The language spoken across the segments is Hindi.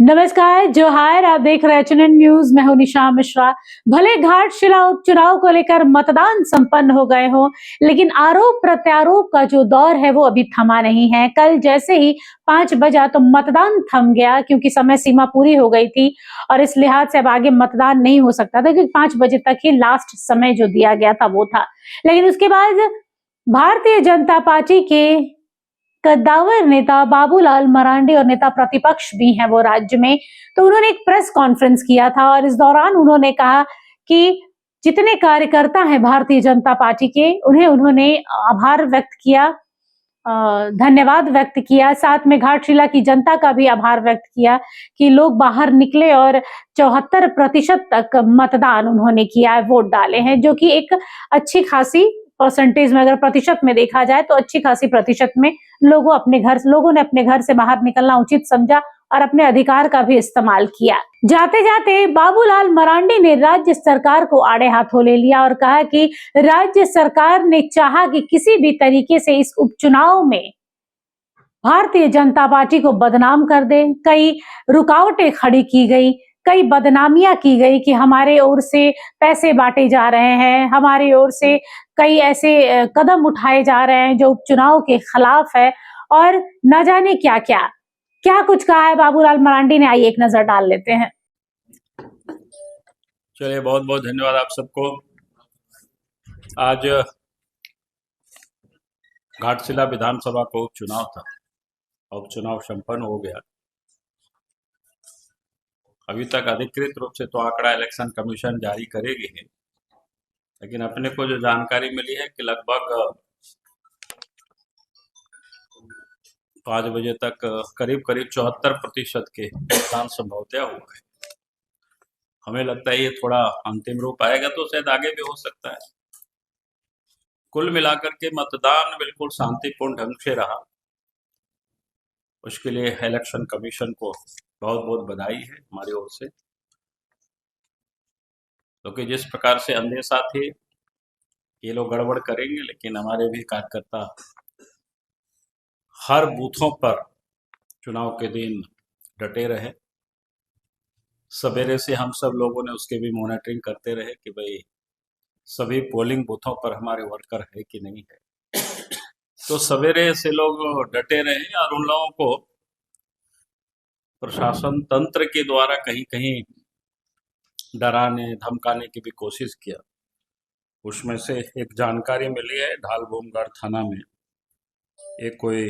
नमस्कार, जोहार। आप देख रहे हैं एचएनएन न्यूज। मैं हूं निशा मिश्रा। भले घाटशिला उपचुनाव को लेकर मतदान संपन्न हो गए हो, लेकिन आरोप प्रत्यारोप का जो दौर है वो अभी थमा नहीं है। कल जैसे ही 5 बजा तो मतदान थम गया, क्योंकि समय सीमा पूरी हो गई थी और इस लिहाज से अब आगे मतदान नहीं हो सकता था, क्योंकि 5 बजे तक ही लास्ट समय जो दिया गया था वो था। लेकिन उसके बाद भारतीय जनता पार्टी के कद्दावर नेता बाबूलाल मरांडी और नेता प्रतिपक्ष भी हैं वो राज्य में, तो उन्होंने एक प्रेस कॉन्फ्रेंस किया था और इस दौरान उन्होंने कहा कि जितने कार्यकर्ता हैं भारतीय जनता पार्टी के, उन्होंने आभार व्यक्त किया, धन्यवाद व्यक्त किया। साथ में घाटशिला की जनता का भी आभार व्यक्त किया कि लोग बाहर निकले और 74% तक मतदान उन्होंने किया है, वोट डाले हैं, जो कि एक अच्छी खासी परसेंटेज में, अगर प्रतिशत में देखा जाए तो अच्छी खासी प्रतिशत में लोगों ने अपने घर से बाहर निकलना उचित समझा और अपने अधिकार का भी इस्तेमाल किया। जाते जाते बाबूलाल मरांडी ने राज्य सरकार को आड़े हाथों ले लिया और कहा कि राज्य सरकार ने चाहा कि किसी भी तरीके से इस उपचुनाव में भारतीय जनता पार्टी को बदनाम कर दे। कई रुकावटें खड़ी की गई, कई बदनामियां की गई कि हमारे ओर से पैसे बांटे जा रहे हैं, हमारी ओर से कई ऐसे कदम उठाए जा रहे हैं जो उपचुनाव के खिलाफ है, और न जाने क्या क्या क्या कुछ कहा है बाबूलाल मरांडी ने। आइए एक नजर डाल लेते हैं। चलिए, बहुत बहुत धन्यवाद आप सबको। आज घाटशिला विधानसभा का उपचुनाव था, उपचुनाव संपन्न हो गया। अभी तक अधिकृत रूप से तो आंकड़ा इलेक्शन कमीशन जारी करेगी है, लेकिन अपने को जो जानकारी मिली है कि लगभग 5 बजे तक करीब 74% के मतदान संभवतः हो गए। हमें लगता है ये थोड़ा अंतिम रूप आएगा तो शायद आगे भी हो सकता है। कुल मिलाकर के मतदान बिल्कुल शांतिपूर्ण ढंग से रहा, उसके लिए इलेक्शन कमीशन को बहुत बहुत बधाई है हमारी ओर से। क्योंकि जिस प्रकार से अंदेशा थे ये लोग गड़बड़ करेंगे, लेकिन हमारे भी कार्यकर्ता हर बूथों पर चुनाव के दिन डटे रहे। सवेरे से हम सब लोगों ने उसके भी मॉनिटरिंग करते रहे कि भाई सभी पोलिंग बूथों पर हमारे वर्कर है कि नहीं है। तो सवेरे से लोग डटे रहे और उन लोगों को प्रशासन तंत्र के द्वारा कहीं कहीं डराने धमकाने की भी कोशिश किया। उसमें से एक जानकारी मिली है, ढालभूमगढ़ थाना में एक कोई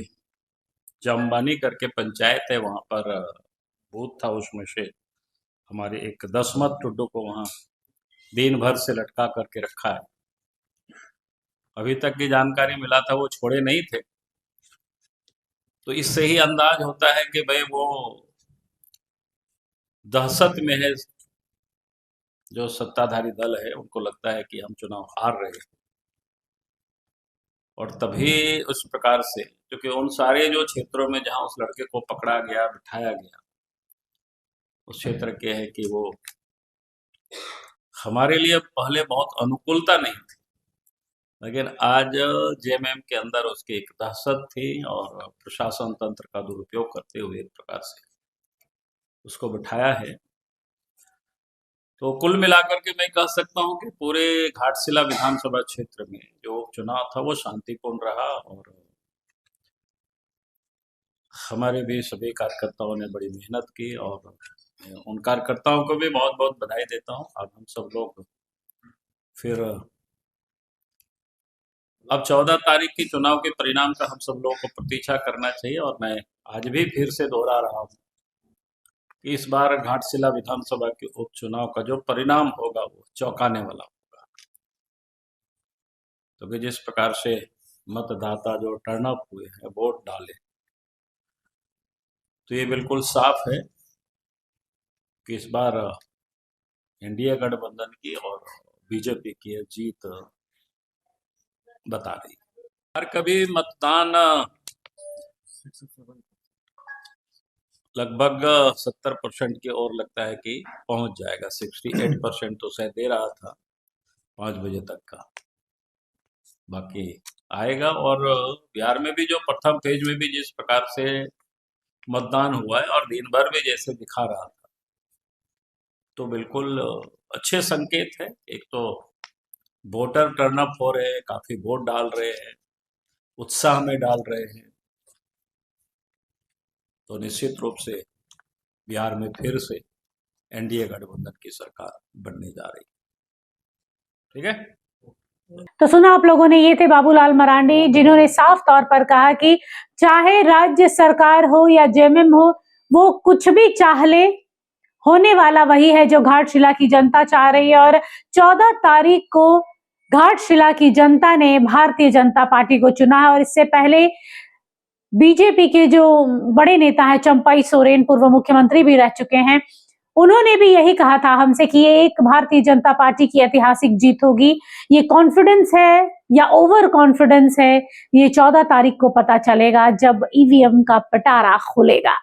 जम्बानी करके पंचायत है, वहाँ पर बूथ था, उसमें से हमारे एक दसमत टुड्डू को वहाँ दिन भर से लटका करके रखा है। अभी तक की जानकारी मिला था वो छोड़े नहीं थे। तो इससे ही अंदाज होता है कि भाई वो दहशत में है। जो सत्ताधारी दल है उनको लगता है कि हम चुनाव हार रहे हैं, और तभी उस प्रकार से, क्योंकि उन सारे जो क्षेत्रों में जहां उस लड़के को पकड़ा गया बिठाया गया, उस क्षेत्र के है कि वो हमारे लिए पहले बहुत अनुकूलता नहीं थी, लेकिन आज जेएमएम के अंदर उसकी एक दहशत थी और प्रशासन तंत्र का दुरुपयोग करते हुए एक प्रकार से उसको बिठाया है। तो कुल मिलाकर के मैं कह सकता हूं कि पूरे घाटशिला विधानसभा क्षेत्र में जो चुनाव था वो शांतिपूर्ण रहा, और हमारे भी सभी कार्यकर्ताओं ने बड़ी मेहनत की, और उन कार्यकर्ताओं को भी बहुत बहुत बधाई देता हूं। अब हम सब लोग फिर अब 14 तारीख की चुनाव के परिणाम का हम सब लोगों को प्रतीक्षा करना चाहिए, और मैं आज भी फिर से दोहरा रहा हूं कि इस बार घाटशिला विधानसभा के उपचुनाव का जो परिणाम होगा वो चौंकाने वाला होगा। क्योंकि जिस प्रकार से मतदाता जो टर्नअप हुए हैं, वोट डाले, तो ये बिल्कुल साफ है कि इस बार एनडीए गठबंधन की और बीजेपी की जीत बता रही है। हर कभी मतदान लगभग 70% की ओर लगता है कि पहुंच जाएगा। 68% तो शायद दे रहा था 5 बजे तक का, बाकी आएगा। और बिहार में भी जो प्रथम फेज में भी जिस प्रकार से मतदान हुआ है और दिन भर में जैसे दिखा रहा था, तो बिल्कुल अच्छे संकेत है। एक तो वोटर टर्नअप हो रहे हैं, काफी वोट डाल रहे हैं, उत्साह में डाल रहे हैं, तो निश्चित रूप से बिहार में फिर से एनडीए गठबंधन की सरकार बनने जा रही है। ठीक है, तो सुना आप लोगों ने, ये थे बाबूलाल मरांडी, जिन्होंने साफ तौर पर कहा कि चाहे राज्य सरकार हो या जेएमएम हो, वो कुछ भी चाह ले, होने वाला वही है जो घाटशिला की जनता चाह रही है। और 14 तारीख को घाटशिला की जनता ने भारतीय जनता पार्टी को चुना है। और इससे पहले बीजेपी के जो बड़े नेता हैं, चंपाई सोरेन, पूर्व मुख्यमंत्री भी रह चुके हैं, उन्होंने भी यही कहा था हमसे कि ये एक भारतीय जनता पार्टी की ऐतिहासिक जीत होगी। ये कॉन्फिडेंस है या ओवर कॉन्फिडेंस है, ये 14 तारीख को पता चलेगा जब ईवीएम का पिटारा खुलेगा।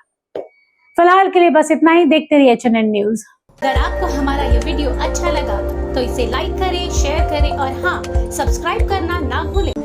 फिलहाल के लिए बस इतना ही। देखते रहिए एचएनएन न्यूज। अगर आपको हमारा ये वीडियो अच्छा लगा तो इसे लाइक करें, शेयर करें और हाँ, सब्सक्राइब करना ना भूलें।